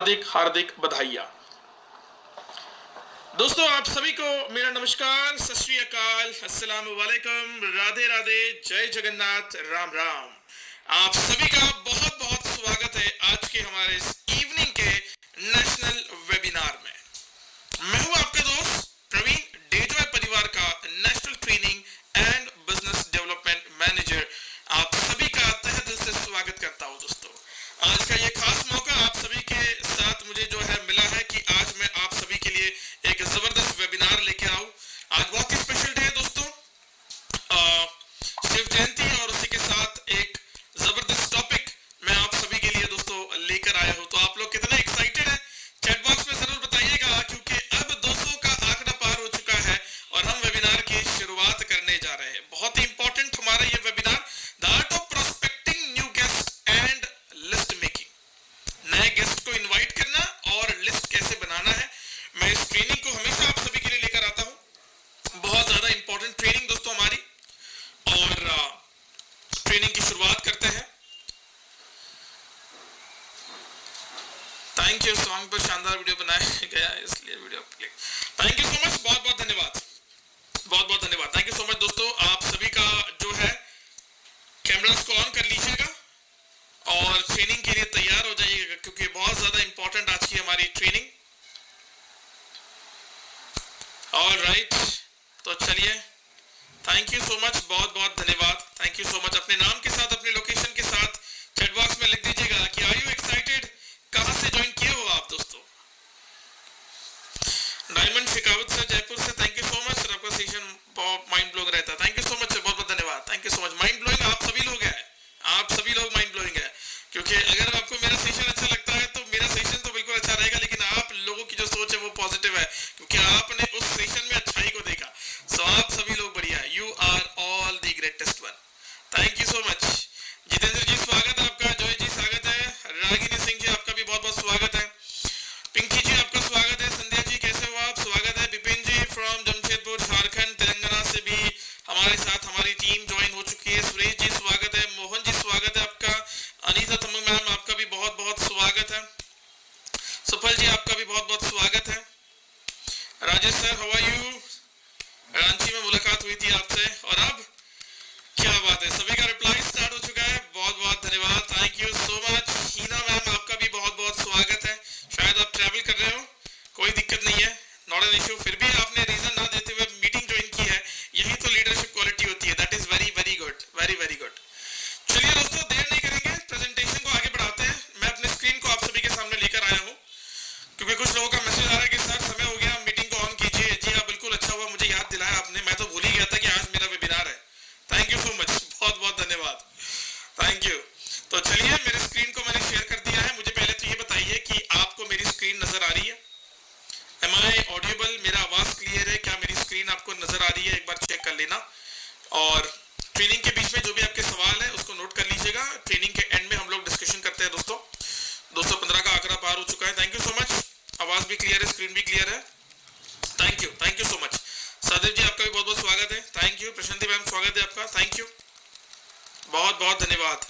हार्दिक हार्दिक बधाइयाँ। दोस्तों आप सभी को मेरा नमस्कार, सत श्री अकाल, अस्सलाम वालेकुम, राधे राधे, जय जगन्नाथ, राम राम। आप सभी का बहुत बहुत स्वागत है आज के हमारे इस इवनिंग के नेशनल वेबिनार में। मैं हूं आपका दोस्त प्रवीण, डेजॉय परिवार का national training and business development manager. आप सभी का तहे दिल से स्वागत करता हूं। दोस्तों आज का ये खास मौका आप सभी के साथ मुझे जो है मिला है कि आज मैं आप सभी के लिए एक जबरदस्त वेबिनार लेके आऊं। आज बहुत ही स्पेशल डे है दोस्तों, शिव जयंती, और उसी के साथ एक जबरदस्त टॉपिक मैं आप सभी के लिए दोस्तों लेकर आया हूं। तो आप लोग कितने एक्साइटेड हैं चैट बॉक्स में जरूर बताइएगा, क्योंकि अब 200 का आंकड़ा पार हो चुका है और हम वेबिनार की शुरुआत करने जा रहे हैं। बहुत ही इंपॉर्टेंट हमारा ये webinar, the art of prospecting new guest and list making. नए गेस्ट को इनवाइट करना और लिस्ट कैसे बनाना है, मैं इस ट्रेनिंग को हमेशा आप सभी के लिए लेकर आता हूं। बहुत ज्यादा इंपॉर्टेंट ट्रेनिंग दोस्तों हमारी, और ट्रेनिंग की शुरुआत करते हैं। थैंक यू, सॉन्ग पर शानदार वीडियो बनाया गया है इसलिए video click. Thank you so much, बहुत बहुत धन्यवाद, बहुत बहुत धन्यवाद। थैंक यू सो मच दोस्तों। आप सभी का जो है कैमरास को ऑन कर लीजिएगा और ट्रेनिंग के लिए तैयार हो जाइएगा, क्योंकि बहुत ज्यादा इंपॉर्टेंट आज की हमारी ट्रेनिंग। ऑल राइट, तो चलिए, थैंक यू सो मच, बहुत बहुत धन्यवाद। Thank you so much. अपने नाम के साथ, अपने लोकेशन के साथ चैट बॉक्स में लिख दीजिएगा कि आर यू एक्साइटेड, कहां से ज्वाइन किए हो आप दोस्तों। डायमंड शेखावत सर जयपुर से, thank you so much sir, आपका सेशन बहुत माइंड ब्लोइंग रहता है। Thank you so much sir, बहुत बहुत धन्यवाद। Thank you so much. Mind blowing आप सभी लोग हैं, आप सभी लोग माइंड ब्लोइंग है, क्योंकि अगर आपको मेरा सेशन अच्छा लगता है तो मेरा सेशन तो बिल्कुल अच्छा रहेगा, लेकिन आप लोगों की जो सोच है वो पॉजिटिव है, क्योंकि आपने उस सेशन में अच्छाई को देखा। सो आप सभी लोग बढ़िया, you are all the greatest one. Thank you so much. Jitendra ji स्वागत है आपका, जॉय जी स्वागत है, रागिनी सिंह जी आपका भी बहुत बहुत स्वागत है, पिंकी जी आपका स्वागत है, संध्या जी कैसे हो आप, स्वागत है, विपिन जी फ्रॉम जमशेदपुर झारखंड तेलंगाना से भी हमारे साथ हमारी टीम ज्वाइन हो चुकी है। सुरेश जी स्वागत है, मोहन जी स्वागत है आपका, अनीता थमंग मैम आपका भी बहुत बहुत स्वागत है, सुफल जी आपका भी बहुत बहुत स्वागत है, Rajesh sir how are you, Ranchi में मुलाकात हुई थी आपसे और अब क्या बात है, सभी का रिप्लाई स्टार्ट हो चुका है, बहुत बहुत धन्यवाद, thank you so much. Heena ma'am आपका भी बहुत बहुत स्वागत है, शायद आप ट्रैवल कर रहे हो, कोई दिक्कत नहीं है, नॉट एन इश्यू, फिर भी आपने रीजन ना देते हुए मीटिंग ज्वाइन की है, यही तो लीडरशिप क्वालिटी होती है, that is very very good, very very good. चलिए दोस्तों, देर नहीं करेंगे, प्रेजेंटेशन को आगे बढ़ाते हैं। मैं अपने स्क्रीन को आप सभी के सामने लेकर आया हूँ, क्योंकि कुछ लोगों का मैसेज आ रहा है कि सर समय हो गया, मीटिंग को ऑन कीजिए। जी हाँ, बिल्कुल, अच्छा हुआ मुझे याद दिलाया आपने, मैं तो भूल ही गया था कि आज मेरा वेबिनार है। थैंक यू सो मच, बहुत बहुत धन्यवाद, थैंक यू। तो चलिए, मेरे स्क्रीन को मैंने शेयर कर दिया है। मुझे पहले तो ये बताइए कि आपको मेरी स्क्रीन नजर आ रही है, एम आई ऑडिबल, मेरा आवाज क्लियर है, क्या मेरी स्क्रीन आपको नजर आ रही है, एक बार चेक कर लेना। और ट्रेनिंग के बीच में जो भी आपके सवाल है उसको नोट कर लीजिएगा, ट्रेनिंग के एंड में हम लोग डिस्कशन करते हैं दोस्तों। 215 का आंकड़ा पार हो चुका है, थैंक यू सो मच, आवाज भी क्लियर है, स्क्रीन भी क्लियर है, थैंक यू सो मच। सादिब जी आपका भी बहुत बहुत स्वागत है, थैंक यू। प्रशांति मैम स्वागत है आपका, थैंक यू, बहुत बहुत धन्यवाद,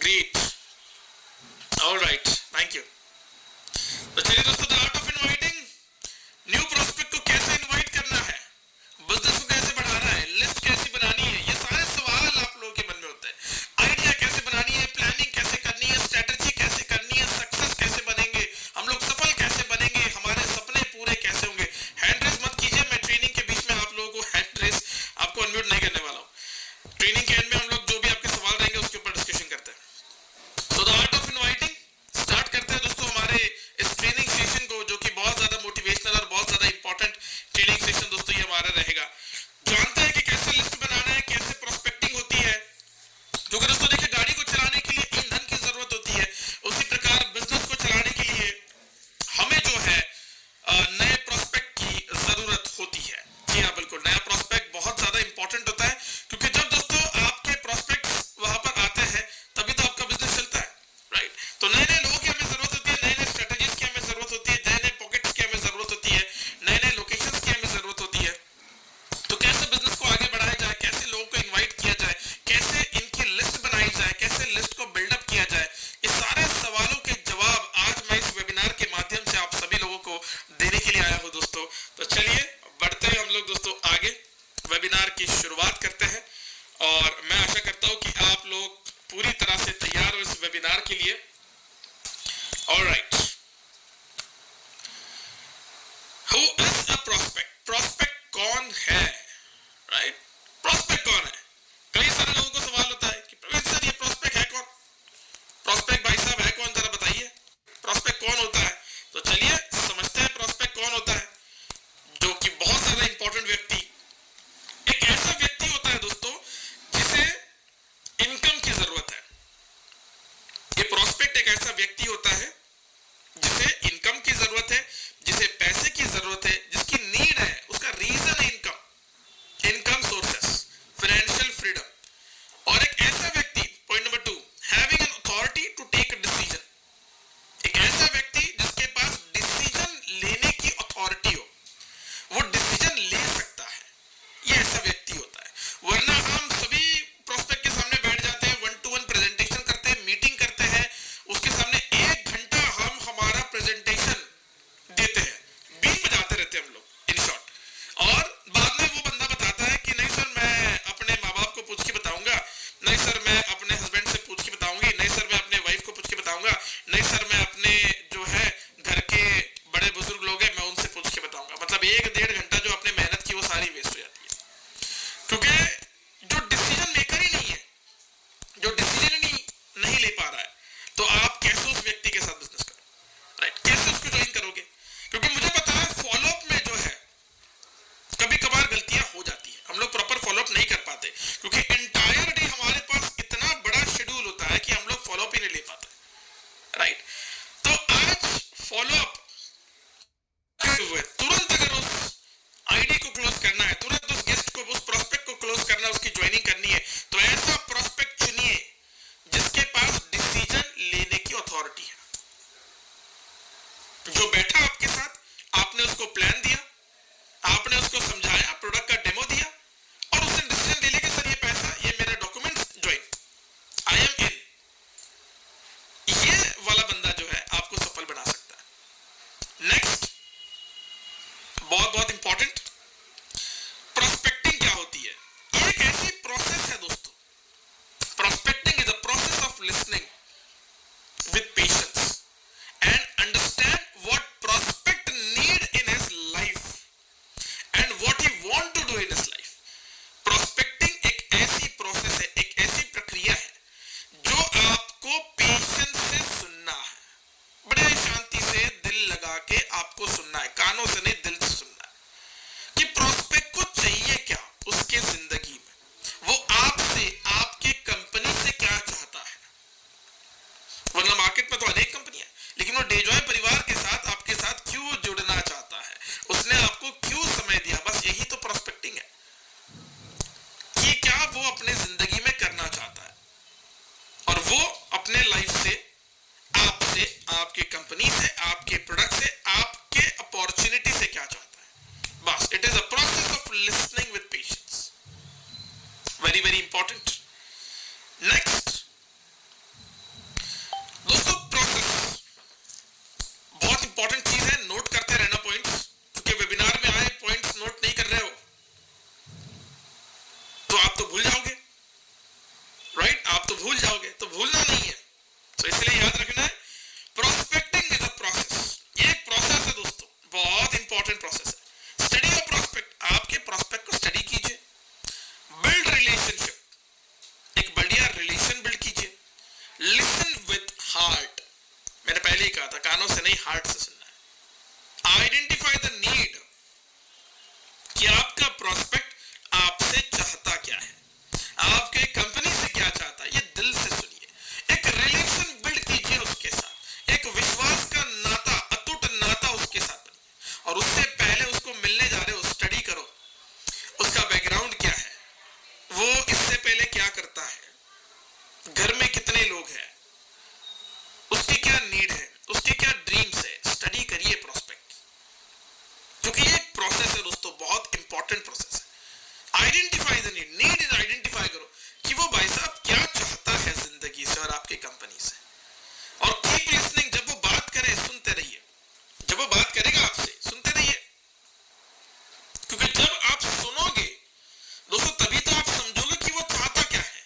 great, all right, thank you. तो चलिए दोस्तों, the art of inviting new prospect को कैसे इनवाइट करना है, बिजनेस को कैसे बढ़ाना है, लिस्ट कैसे बनानी है, ये सारे सवाल आप लोगों के मन में होते हैं। आइडिया कैसे बनानी है, प्लानिंग कैसे करनी है, स्ट्रेटजी कैसे करनी है, सक्सेस कैसे बनेंगे, हम लोग सफल कैसे बनेंगे, हमारे सपने पूरे कैसे होंगे। हैंड रेस मत कीजिए, मैं ट्रेनिंग के बीच में आप लोगों को हैंड रेस आपको अनम्यूट नहीं करने वाला हूँ। ट्रेनिंग के एंड में हम लोग जो भी आपके सवाल रहेंगे उसके ऊपर डिस्कशन करते हैं। तो the art of inviting start करते हैं दोस्तों हमारे इस training session alright, who is a prospect? Prospect कौन है? राइट, प्रोस्पेक्ट कौन है? कई सारे लोगों को सवाल होता है कि प्रवीण सर ये प्रोस्पेक्ट है कौन? प्रोस्पेक्ट भाई साहब है कौन, जरा बताइए प्रोस्पेक्ट कौन होता है। तो चलिए समझते हैं प्रोस्पेक्ट कौन होता है। जो कि बहुत ज्यादा इंपॉर्टेंट व्यक्ति, एक ऐसा व्यक्ति होता है दोस्तों जिसे इनकम की जरूरत है। ये प्रोस्पेक्ट एक ऐसा व्यक्ति होता है जिसे इनकम की जरूरत है, जिसे पैसे की जरूरत है, जिसकी नीड है, उसका रीजन है income, income sources, financial freedom. और एक ऐसा व्यक्ति, point number 2, having an authority to take a decision. एक ऐसा व्यक्ति जिसके पास डिसीजन लेने की अथॉरिटी हो, वो डिसीजन ले सकता है, ये ऐसा व्यक्ति होता है। वरना हम सभी प्रोस्पेक्ट के सामने बैठ जाते हैं, 1-to-1 प्रेजेंटेशन करते हैं, मीटिंग करते हैं, उसके सामने 1 घंटा हम हमारा प्रेजेंटेशन देते हैं, बीन बजाते रहते हैं हम लोग इन शॉर्ट। और बाद में वो बंदा बताता है कि नहीं सर मैं अपने माँ बाप को पूछ के बताऊंगा, नहीं सर मैं अपने हस्बैंड से पूछ के बताऊंगी, नहीं सर मैं अपने वाइफ को पूछ के बताऊंगा, नहीं सर मैं अपने जो है घर के बड़े बुजुर्ग लोग हैं मैं उनसे पूछ के बताऊंगा। मतलब 1-1.5 घंटा जो आपने मेहनत की वो सारी वेस्ट हो जाती है, क्योंकि जो डिसीजन मेकर ही नहीं है, जो डिसीजन ही नहीं ले पा रहा है, तो आप कैसे उस व्यक्ति के साथ बिजनेस करोगे? राइट, कैसे उसको ज्वाइन करोगे? क्योंकि मुझे पता है फॉलोअप में जो है कभी कभार गलतियां हो जाती है, हम लोग प्रॉपर फॉलोअप नहीं कर पाते, क्योंकि एंटायर डे हमारे पास इतना बड़ा शेड्यूल होता है कि हम लोग फॉलोअप ही नहीं ले पाते। राइट, तो आज फॉलोअप हुए तुरंत अगर उस आईडी को क्लोज करना है, तुरंत उस गेस्ट को, उस प्रोस्पेक्ट को क्लोज करना, उसकी ज्वाइनिंग करनी है, तो ऐसा प्रोस्पेक्ट चुनिए जिसके पास डिसीजन लेने की अथॉरिटी है, जो बैठा आपके साथ, आपने उसको प्लान दिया, आपने उसको समझाया, प्रोडक्ट का डेमो दिया, और उसने डिसीजन ले लिया कि सर ये पैसा, ये मेरे डॉक्यूमेंट्स, ज्वाइन, आई एम इन। ये वाला बंदा जो है आपको सफल बना सकता है। नेक्स्ट, बहुत बहुत इंपॉर्टेंट, प्रोस्पेक्टिंग क्या होती है? ये एक ऐसी प्रोसेस है दोस्तों, prospecting is a process of listening with patience and understand what prospect need in his life and what he want to do in his life. Prospecting एक ऐसी प्रोसेस है, एक ऐसी प्रक्रिया है जो आपको पेशेंस से सुनना है, बड़े शांति से दिल लगा के आपको सुनना है, कानों से नहीं दिल से सुनना है कि प्रोस्पेक्ट को चाहिए क्या उसके जिंदगी में, वो आपसे, आपके कंपनी से क्या चाहता है। वरना मार्केट में तो अनेक कंपनियां, लेकिन वो डेजॉय परिवार के साथ, आपके साथ क्यों जुड़ना चाहता है, उसने आपको क्यों समय दिया, बस यही तो प्रोस्पेक्टिंग है कि क्या वो अपने जिंदगी में करना चाहता है, और वो अपने लाइफ से, आपसे, आपके कंपनी से, आपके प्रोडक्ट से, आपके अपॉर्चुनिटी से क्या चाहता है। बस, it is a process of listening with patience, very very important. Next दोस्तों, प्रोसेस बहुत इंपॉर्टेंट चीज है, नोट करते रहना पॉइंट्स, क्योंकि वेबिनार में आए पॉइंट्स नोट नहीं कर रहे हो तो आप तो भूल जाओगे। राइट, आप तो भूल जाओगे, तो भूलना नहीं है, तो इसलिए याद रखना है प्रोस्पेक्टिंग इज अ प्रोसेस। ये एक प्रोसेस है दोस्तों, बहुत इंपॉर्टेंट प्रोसेस है। स्टडी योर प्रोस्पेक्ट, आपके प्रोस्पेक्ट को स्टडी कीजिए, बिल्ड रिलेशनशिप, एक बढ़िया रिलेशन बिल्ड कीजिए, लिसन विद हार्ट, मैंने पहले ही कहा था कानों से नहीं हार्ट से सुनना है। आइडेंटिफाई द नीड, कि आपका प्रोस्पेक्ट आपसे चाहता क्या है, आपके कंपनी से क्या चाहता है, ये दिल से सुनिए। एक रिलेशन बिल्ड कीजिए उसके साथ, एक विश्वास का नाता, अटूट नाता उसके साथ बनिए, और उससे पहले उसको मिलने जा रहे हो, स्टडी करो उसका बैकग्राउंड क्या है, वो इससे पहले क्या करता है, घर में कितने लोग हैं, उसकी क्या नीड है, उसके क्या ड्रीम्स है, स्टडी करिए प्रोस्पेक्ट, क्योंकि ये प्रोसेस है दोस्तों, बहुत इंपॉर्टेंट प्रोसेस है। Identify the need, need is identify करो कि वो भाई साहब क्या चाहता है जिंदगी से और आपके कंपनी से, और कीप लिसनिंग, जब वो बात करे सुनते रहिए, जब वो बात करेगा आपसे सुनते रहिए, क्योंकि जब आप सुनोगे दोस्तों तभी तो आप समझोगे कि वो चाहता क्या है,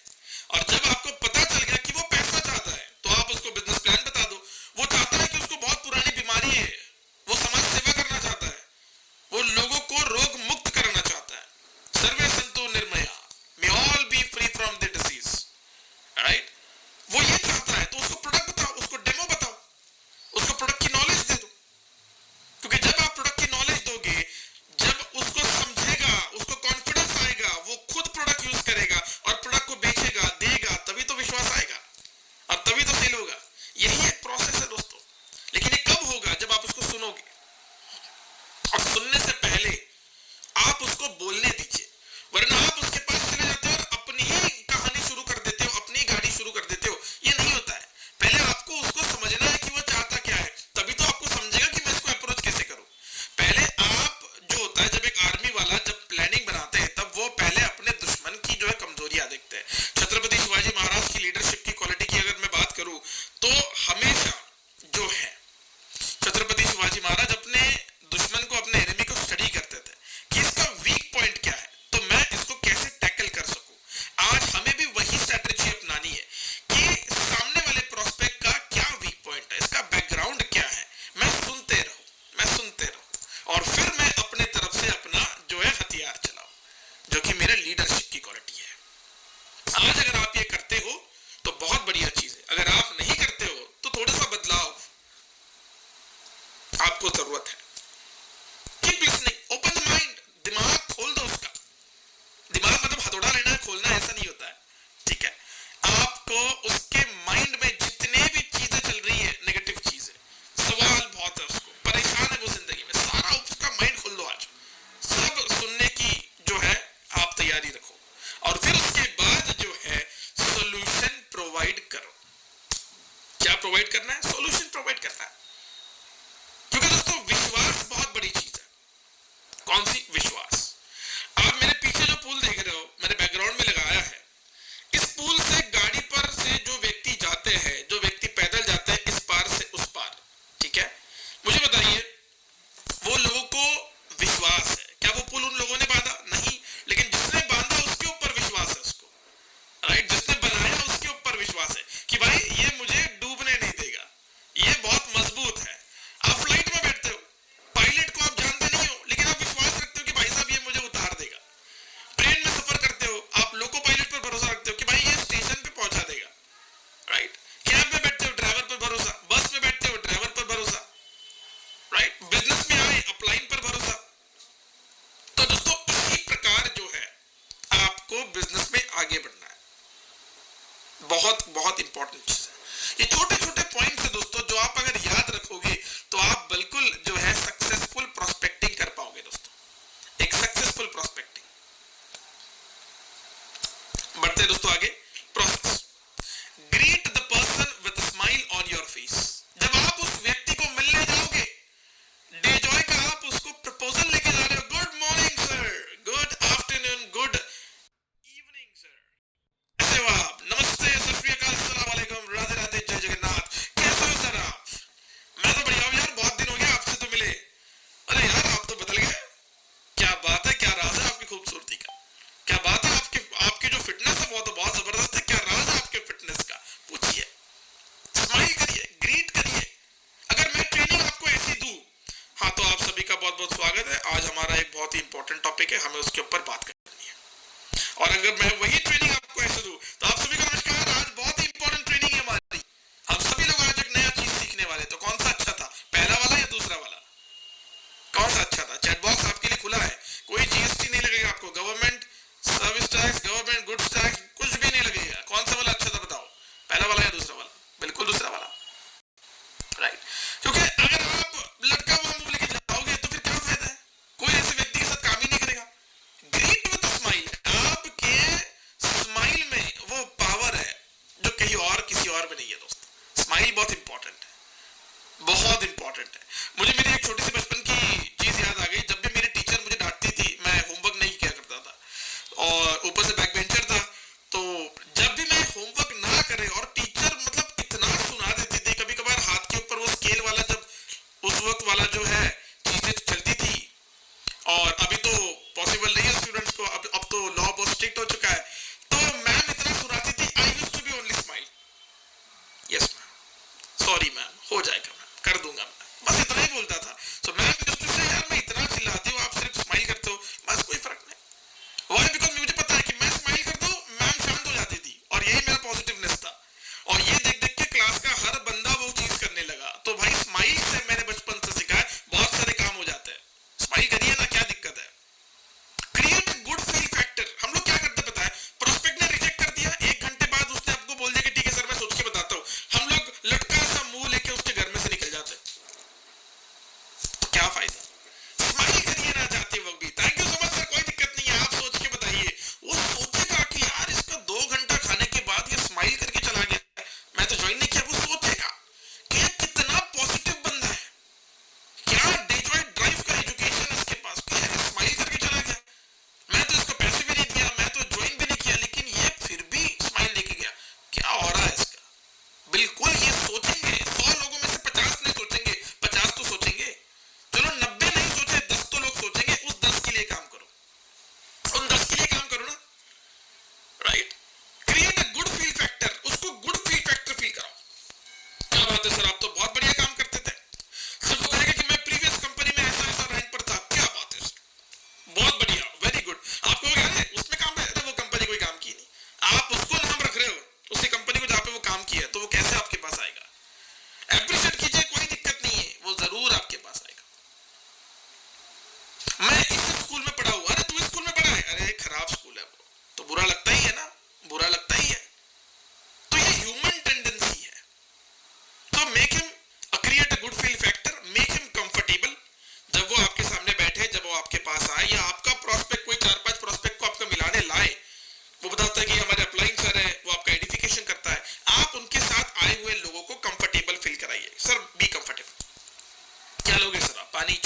और जब आपको पता चल गया कि वो पैसा चाहता है तो आप उसको बिजनेस प्लान बता दो। वो चाहता है कि आपको जरूरत है। Keep listening, open the mind, दिमाग खोल दो उसका। दिमाग मतलब हथौड़ा लेना खोलना ऐसा नहीं होता है, ठीक है। आपको उसके माइंड में जितने भी चीजें चल रही है, नेगेटिव चीजें, सवाल बहुत है, उसको परेशान है वो जिंदगी में, सारा उसका माइंड खोल दो आज। सब सुनने की जो है आप तैयारी रखो, और फिर उसके बाद जो है सॉल्यूशन प्रोवाइड करो। क्या प्रोवाइड करना है? सॉल्यूशन प्रोवाइड करना है। क्योंकि दोस्तों विश्वास बहुत बड़ी चीज है। कौन सी? विश्वास। आप मेरे पीछे जो पुल देख रहे हो, मैंने बैकग्राउंड में लगाया है, इस पुल से गाड़ी पर से जो व्यक्ति जाते हैं, जो व्यक्ति पैदल जाते हैं इस पार से उस पार, ठीक है, मुझे बताइए वो लोगों को विश्वास है, क्या वो पुल उन लोगों ने बांधा? नहीं, लेकिन जिसने बांधा उसके ऊपर विश्वास है उसको, राइट? जिसने बनाया उसके ऊपर विश्वास है कि भाई ये मुझे डूबने नहीं देगा, ये बहुत मजबूत है। आप फ्लाइट में बैठते हो, पायलट को आप जानते नहीं हो, लेकिन आप विश्वास रखते हो कि भाई साहब ये मुझे उतार देगा। ट्रेन में सफर करते हो, आप लोको पायलट पर भरोसा रखते हो कि भाई ये स्टेशन पे पहुंचा देगा, राइट? कैब में बैठते हो, ड्राइवर पर भरोसा, बस में बैठते हो, ड्राइवर पर भरोसा, राइट? बिजनेस में आए, अपलाइन पर भरोसा। तो दोस्तों इसी प्रकार जो है आपको बिजनेस में आगे बढ़ना है, बहुत बहुत इंपॉर्टेंट चीज है। ये छोटे छोटे पॉइंट्स है दोस्तों, जो आप अगर याद रखोगे तो आप बिल्कुल जो है सक्सेसफुल प्रोस्पेक्टिंग कर पाओगे दोस्तों, एक सक्सेसफुल प्रोस्पेक्टिंग। बढ़ते हैं दोस्तों आगे। Process, greet the person with a smile on your face. जब आप उस व्यक्ति को मिलने जाओगे, डे जॉय का आप उसको प्रपोजल लेके जा रहे हो, good morning sir, good afternoon, good evening sir, कैसे हो आप, नमस्ते, सत श्री अकाल, अस्सलाम वालेकुम, राधे राधे, जय जगन्नाथ, कैसे हो सर आप? मैं तो बढ़िया हूं यार, बहुत दिन हो गया आपसे तो मिले। अरे यार आप तो बदल गए, क्या बात है, क्या राज है आपकी खूबसूरती का, क्या बात है आपकी आपकी जो फिटनेस है वो तो बहुत जबरदस्त है, क्या राज है आपके फिटनेस का? पूछिए, स्माइल करिए, ग्रीट करिए। अगर मैं ट्रेनिंग आपको ऐसी दूं, हाँ, तो आप सभी का बहुत बहुत स्वागत है। आज हमारा एक बहुत ही इंपॉर्टेंट टॉपिक है, हमें उसके ऊपर बात करनी है। और अगर मैं वही ट्रेनिंग आपको ऐसे दूं, तो आप सभी को नमस्कार, आज बहुत ही इंपॉर्टेंट ट्रेनिंग है हमारी। हम सभी लोग आज एक नया चीज सीखने वाले। तो कौन सा अच्छा था, पहला वाला या दूसरा वाला? कौन सा अच्छा था? चैट बॉक्स आपके लिए खुला है, कोई जीएसटी नहीं लगेगा आपको, government service tax, government goods tax, कुछ भी नहीं लगेगा। कौन सा वाला अच्छा था बताओ, पहला वाला या दूसरा वाला? बिल्कुल दूसरा वाला, राइट? क्योंकि अगर आप लटका हुआ मुंह लेके जाओगे तो फिर क्या फायदा है, कोई ऐसे व्यक्ति के साथ काम ही नहीं करेगा। ग्रीट विद अ स्माइल, आपके स्माइल में वो पावर है जो कहीं और किसी और में नहीं है दोस्तों। स्माइल बहुत इंपॉर्टेंट है, बहुत इंपॉर्टेंट है। मुझे मेरी एक छोटी सी बचपन की चीज याद आ गई। जब भी मेरी टीचर मुझे डांटती थी, मैं होमवर्क नहीं किया करता था और ऊपर से बैक बेंचर था, तो जब भी मैं होमवर्क ना करे और टीचर मतलब इतना सुना देती थी, कभी कभार हाथ के ऊपर वो स्केल वाला, जब उस वक्त वाला जो है चीजें चलती थी, और अभी तो पॉसिबल नहीं है स्टूडेंट्स को, अब तो लॉ बहुत स्ट्रिक्ट हो चुका है, तो मैम इतना सुनाती थी, I used to be only smile, yes ma'am, sorry ma'am, हो जाएगा मैम, कर दूंगा मैं, बस इतना ही बोलता था। सो मैम यूज्ड टू से, यार मैं इतना चिल्लाती हूँ, आप सिर्फ स्माइल करते हो, बस कोई फर्क नहीं। व्हाई? बिकॉज मुझे पता है कि मैं स्माइल करता हूँ, मैम शांत हो जाती थी, और यही मेरा पॉजिटिवनेस था। और ये देख देख के क्लास का हर बंदा वो चीज करने लगा। तो भाई स्माइल से मैंने बचपन से सीखा है। बहुत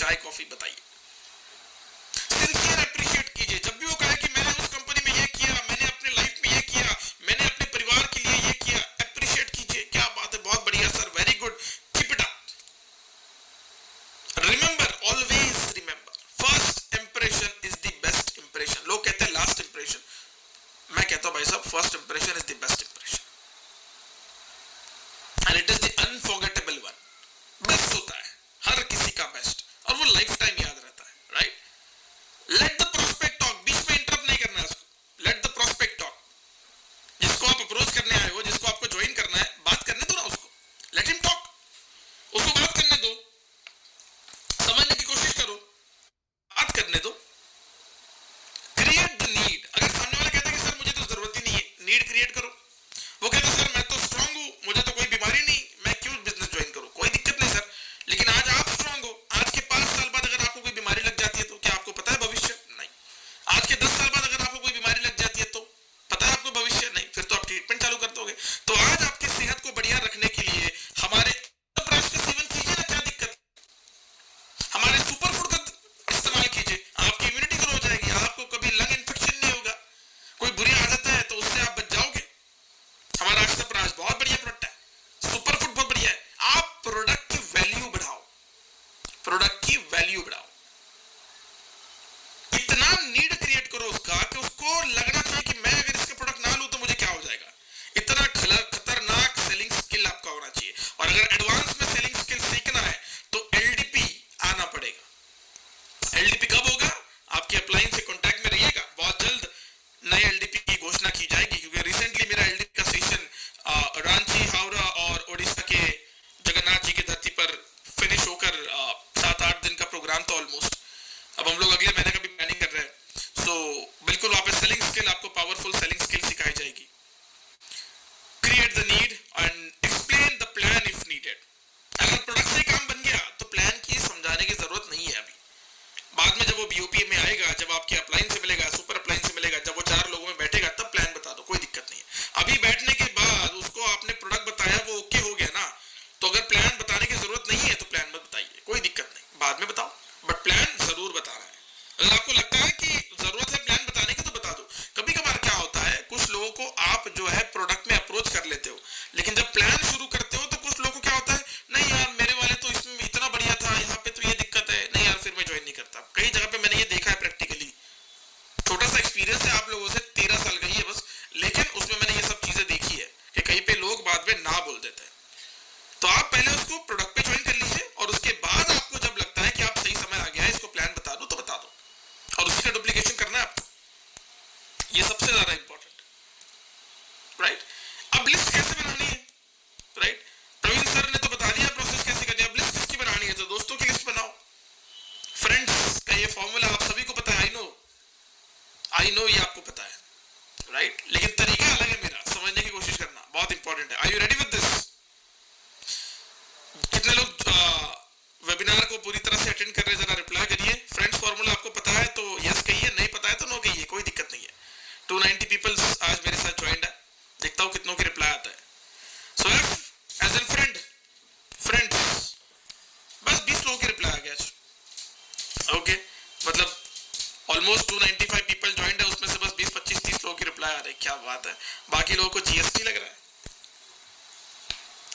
चाय कॉफी बताइए, सिंसियर अप्रिशिएट कीजिए। जब भी वो कहे कि मैंने उस कंपनी में ये किया, मैंने अपने लाइफ में ये किया, मैंने अपने परिवार के लिए ये किया, अप्रिशिएट कीजिए। क्या बात है, बहुत बढ़िया sir, very good, keep it up. Remember, always remember, first impression is the best impression. लोग कहते हैं लास्ट इंप्रेशन, मैं कहता हूं भाई साहब first impression is the best impression, and it is the unforgettable one. Best होता है हर किसी का बेस्ट, और वो लाइफ टाइम याद रहता है, right? Let the prospect talk, बीच में इंटरप्ट नहीं करना है उसको। लेट द प्रोस्पेक्ट टॉक, जिसको आप अप्रोच करने आए हो, जिसको आपको ज्वाइन करना है, बात करने दो ना उसको। लेट हिम टॉक, उसको बात करने दो, समझने की कोशिश करो, बात करने दो। Create the need. अगर सामने वाला कहता है कि सर मुझे तो जरूरत ही नहीं है, नीड क्रिएट करो। वो कहता है सर मैं तो स्ट्रांग हूं, मुझे तो कोई बीमारी नहीं, मैं क्यों बिजनेस ज्वाइन करूं? कोई दिक्कत नहीं सर, लेकिन आज आप स्ट्रांग हो, आज के 5 साल बाद अगर आपको कोई बीमारी लग जाती है तो क्या आपको पता है भविष्य? नहीं। आज के 10 साल बाद अगर आपको कोई बीमारी लग जाती है तो पता है आपको भविष्य? नहीं। फिर तो आप ट्रीटमेंट चालू कर दोगे। तो आज आपकी सेहत को बढ़िया रखने के लिए हमारे ब्रश का सेवन कीजिए ना, क्या दिक्कत? हमारे सुपर फूड का इस्तेमाल कीजिए, आपकी इम्यूनिटी ग्रो हो जाएगी, आपको कभी लंग इन्फेक्शन नहीं होगा, कोई बुरी आदत है तो उससे आप बच जाओगे। हमारा अक्सरप्राश बहुत बढ़िया प्रोडक्ट है, सुपर फूड बहुत बढ़िया है। आप प्रोडक्ट की वैल्यू बढ़ाओ, प्रोडक्ट की वैल्यू बढ़ाओ, इतना नीड क्रिएट करो उसका कि उसको लगना चाहिए कि मैं अगर इसके प्रोडक्ट ना लूं तो मुझे क्या हो जाएगा। इतना खतरनाक सेलिंग स्किल आपका होना चाहिए। और अगर एडवांस में सेलिंग स्किल सीखना है तो एलडीपी आना पड़ेगा। एलडीपी कब होगा? आपके अपलाइन से कांटेक्ट में रहिएगा, बहुत जल्द नए एलडीपी की घोषणा की जाएगी, क्योंकि रिसेंटली मेरा एलडीपी का सेशन रांची, हावड़ा और ओडिशा के जगन्नाथ जी की धरती पर फिनिश होकर 7-8 दिन का प्रोग्राम था ऑलमोस्ट। अब हम लोग अगले महीने का भी प्लानिंग कर रहे हैं। सो बिल्कुल वहां पे सेलिंग स्किल, आपको पावरफुल सेलिंग स्किल सिखाई जाएगी। Create the need and explain the plan if needed. अगर प्रोडक्ट से काम बन गया तो प्लान की समझाने की जरूरत नहीं है अभी। बाद में जब वो बीओपी में आएगा, जब आपके अपलाइन से मिलेगा, सुपर अपलाइन से मिलेगा, जब वो 4 लोगों में बैठेगा तब प्लान बता दो, कोई दिक्कत नहीं है। अभी बैठने के बाद उसको आपने प्रोडक्ट बताया, वो ओके हो गया ना, तो अगर प्लान बताने की जरूरत नहीं है तो प्लान मत बताइए, कोई दिक्कत नहीं, बाद में बताओ, बट प्लान जरूर बताना है। अगर आपको लगता है कि जरूरत है प्लान बताने की तो बता दो। कभी कभार क्या होता है, कुछ लोगों को आप जो है प्रोडक्ट में अप्रोच कर लेते हो, लेकिन जब प्लान शुरू करते हो तो कुछ लोगों को क्या होता है, नहीं यार मेरे वाले तो इसमें इतना बढ़िया था, यहाँ पे तो ये दिक्कत है, नहीं यार फिर मैं ज्वाइन नहीं करता। कई जगह पे मैंने ये देखा है प्रैक्टिकली, छोटा सा एक्सपीरियंस है आप लोगों से, 13 साल का ही है बस, लेकिन उसमें मैंने ये सब चीजें देखी है कि कहीं पे लोग बाद में ना बोल देते हैं। तो आप पहले उसको प्रोडक्ट पे ज्वाइन कर लीजिए, और उसके बाद आपको जब लगता है कि आप सही समय आ गया है, इसको प्लान बता दो तो बता दो, और उसी का डुप्लीकेशन करना है आपको, ये सबसे ज्यादा इंपॉर्टेंट, राइट? अब लिस्ट कैसे बनानी है, राइट? प्रवीण सर ने तो बता दिया प्रोसेस कैसे करनी है। अब लिस्ट किसकी बनानी है? तो दोस्तों की लिस्ट बनाओ, फ्रेंड्स का ये फॉर्मूला आप सभी को पता है, आई नो ये आपको पता है, राइट? लेकिन तरीका अलग है मेरा, समझने की कोशिश करना बहुत इंपॉर्टेंट है। Are you ready with this? कितने लोग वेबिनार को पूरी तरह से अटेंड कर रहे हैं, जरा रिप्लाई करिए। फ्रेंड्स फॉर्मूला आपको पता है तो यस कहिए, नहीं पता है तो नो कहिए, कोई दिक्कत नहीं है। 290 पीपल्स आज मेरे साथ ज्वाइंड है, देखता हूं कितनों की रिप्लाई आता है। So F as in friend, friends, बस 20 लोगों की रिप्लाई आ गया। ओके, मतलब ऑलमोस्ट 295 पीपल ज्वाइंड है, उसमें से बस 20, 25, 30 लोगों की रिप्लाई आ रही है, क्या बात है। बाकी लोगों को जीएसटी लग रहा है।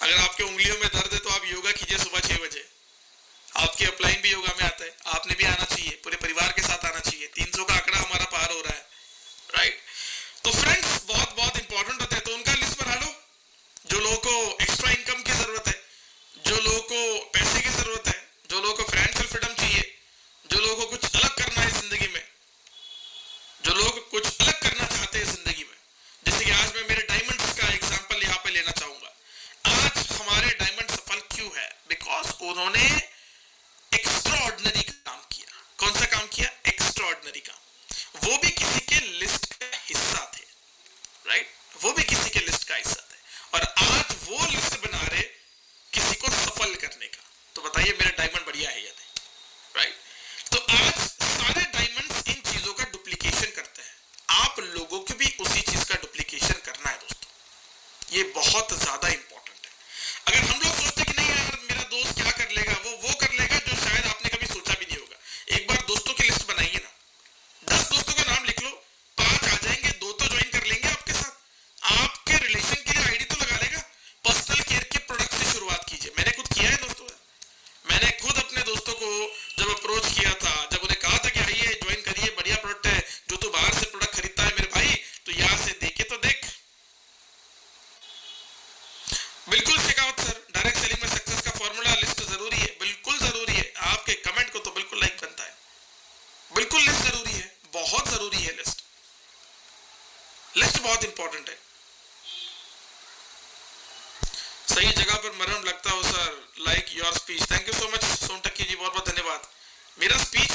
अगर आपके उंगलियों में दर्द है तो आप योगा कीजिए सुबह 6 बजे, आपके अपलाइन भी योगा में आता है, आपने भी आना चाहिए, पूरे परिवार के साथ आना चाहिए। 300 का आंकड़ा हमारा पार हो रहा है, राइट? तो फ्रेंड्स बहुत बहुत इंपॉर्टेंट होते हैं, तो उनका लिस्ट बना लो। जो लोगों को एक्स्ट्रा इनकम की जरूरत है, जो लोगों को पैसे की जरूरत है, जो लोगों को फाइनेंशियल फ्रीडम चाहिए, जो लोगों को कुछ अलग करना है जिंदगी में, जो लोग कुछ अलग करना चाहते हैं जिंदगी में। जैसे कि आज मैं मेरे डायमंड्स का एग्जांपल यहाँ पे लेना चाहूंगा। आज हमारे डायमंड सफल क्यों है? बिकॉज उन्होंने एक्स्ट्राऑर्डिनरी काम किया। इंपॉर्टेंट है। सही जगह पर मरहम लगता हो sir, like your speech. Thank you so much Sontakki ji, बहुत बहुत धन्यवाद। मेरा स्पीच